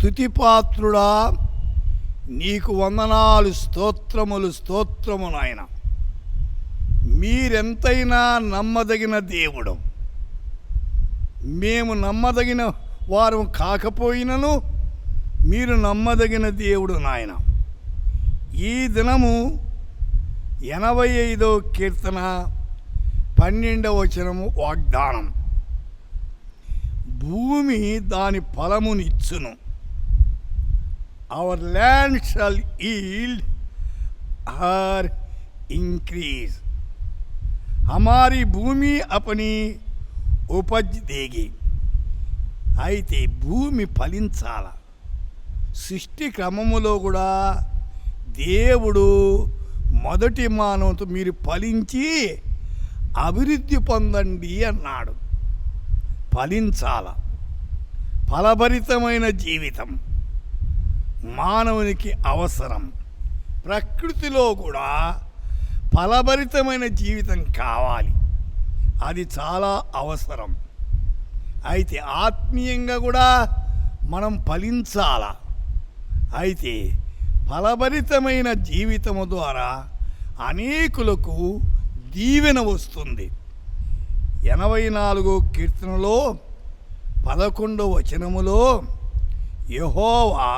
స్తుతిపాత్రుడా, నీకు వందనాలు, స్తోత్రములు స్తోత్రము నాయన. మీరెంతైనా నమ్మదగిన దేవుడు. మేము నమ్మదగిన వారు కాకపోయినను మీరు నమ్మదగిన దేవుడు నాయన. ఈ దినము 85వ కీర్తన 12వ వచనము వాగ్దానం. భూమి దాని ఫలమునిచ్చును. Our land shall yield her increase. हमारी భూమి अपनी उपज देगी. అయితే భూమి ఫలించాల. సృష్టి క్రమములో కూడా దేవుడు మొదటి మానవుతో మీరు ఫలించి అభివృద్ధి పొందండి అన్నాడు. ఫలించాల. ఫలభరితమైన జీవితం మానవునికి అవసరం. ప్రకృతిలో కూడా ఫలభరితమైన జీవితం కావాలి, అది చాలా అవసరం. అయితే ఆత్మీయంగా కూడా మనం ఫలించాల. అయితే ఫలభరితమైన జీవితము ద్వారా అనేకులకు దీవెన వస్తుంది. 84వ కీర్తనలో 11వ వచనములో యెహోవా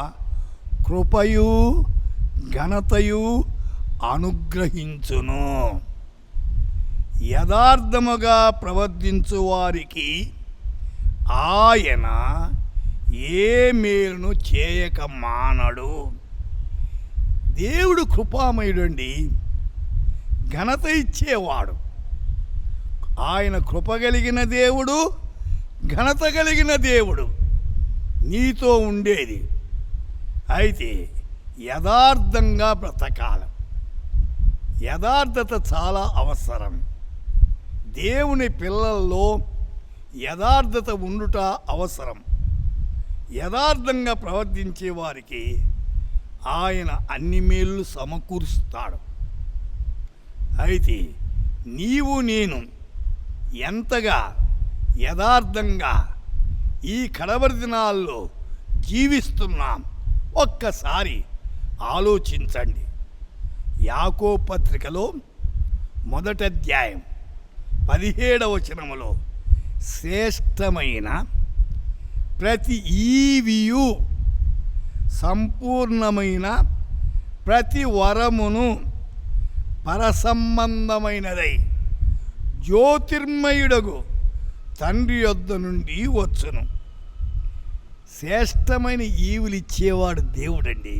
కృపయు ఘనతయు అనుగ్రహించును. యథార్థముగా ప్రవర్తించు వారికి ఆయన ఏ మేలును చేయక మానడు. దేవుడు కృపామయుడండి, ఘనత ఇచ్చేవాడు. ఆయన కృప కలిగిన దేవుడు, ఘనత కలిగిన దేవుడు నీతో ఉండేది. అయితే యథార్థంగా బ్రతకాలి. యథార్థత చాలా అవసరం. దేవుని పిల్లల్లో యథార్థత ఉండుట అవసరం. యథార్థంగా ప్రవర్తించే వారికి ఆయన అన్ని మేళ్ళు సమకూరుస్తాడు. అయితే నీవు నేను ఎంతగా యథార్థంగా ఈ కడవరి దినాల్లో జీవిస్తున్నాం ఒక్కసారి ఆలోచించండి. యాకోబు పత్రికలో 1వ అధ్యాయం 17వ వచనములో శ్రేష్టమైన ప్రతి ఈవియు సంపూర్ణమైన ప్రతి వరమును పరసంబంధమైనదై జ్యోతిర్మయుడగు తండ్రి యొద్ద నుండి వచ్చును. శ్రేష్టమైన ఈవులు ఇచ్చేవాడు దేవుడండి.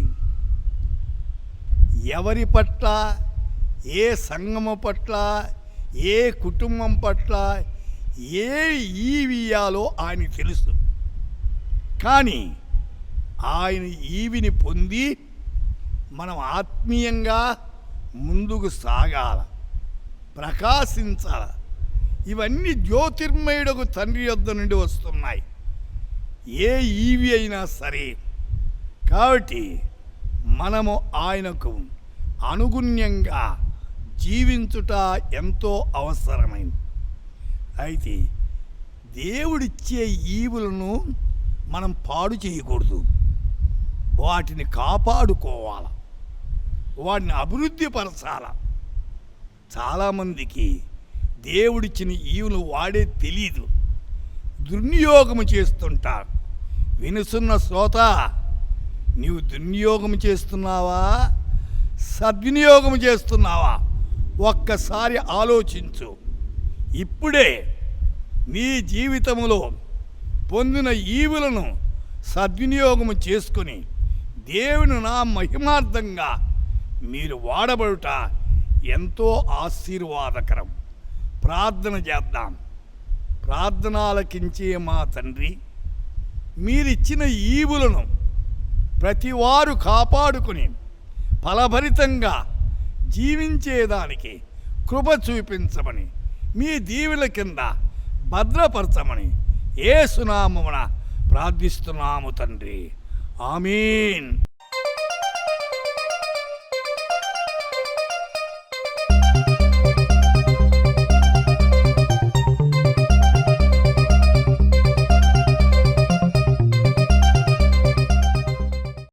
ఎవరి పట్ల, ఏ సంఘము పట్ల, ఏ కుటుంబం పట్ల ఏ ఈవియాలో ఆయన తెలుసు. కానీ ఆయన ఈవిని పొంది మనం ఆత్మీయంగా ముందుకు సాగాల, ప్రకాశించాల. ఇవన్నీ జ్యోతిర్మయుడకు తండ్రి యొద్ద నుండి వస్తున్నాయి, ఏ ఈవి అయినా సరే. కాబట్టి మనము ఆయనకు అనుగుణ్యంగా జీవించుట ఎంతో అవసరమైంది. అయితే దేవుడిచ్చే ఈవులను మనం పాడు చేయకూడదు, వాటిని కాపాడుకోవాల, వాటిని అభివృద్ధి పరచాల. చాలామందికి దేవుడిచ్చిన ఈవులు వాడే తెలియదు, దుర్వినియోగము చేస్తుంటారు. వినుసున్న శ్రోత, నీవు దుర్వినియోగం చేస్తున్నావా, సద్వినియోగం చేస్తున్నావా? ఒక్కసారి ఆలోచించు. ఇప్పుడే నీ జీవితంలో పొందిన ఈవులను సద్వినియోగం చేసుకుని దేవుని నా మహిమార్థంగా మీరు వాడబడుట ఎంతో ఆశీర్వాదకరం. ప్రార్థన చేద్దాం. ప్రార్థన ఆలకించే మా తండ్రి, మీరిచ్చిన ఈవులను ప్రతివారు కాపాడుకుని ఫలభరితంగా జీవించేదానికి కృప చూపించమని, మీ దీవెల కింద భద్రపరచమని యేసు నామమున ప్రార్థిస్తున్నాము తండ్రి. ఆమేన్.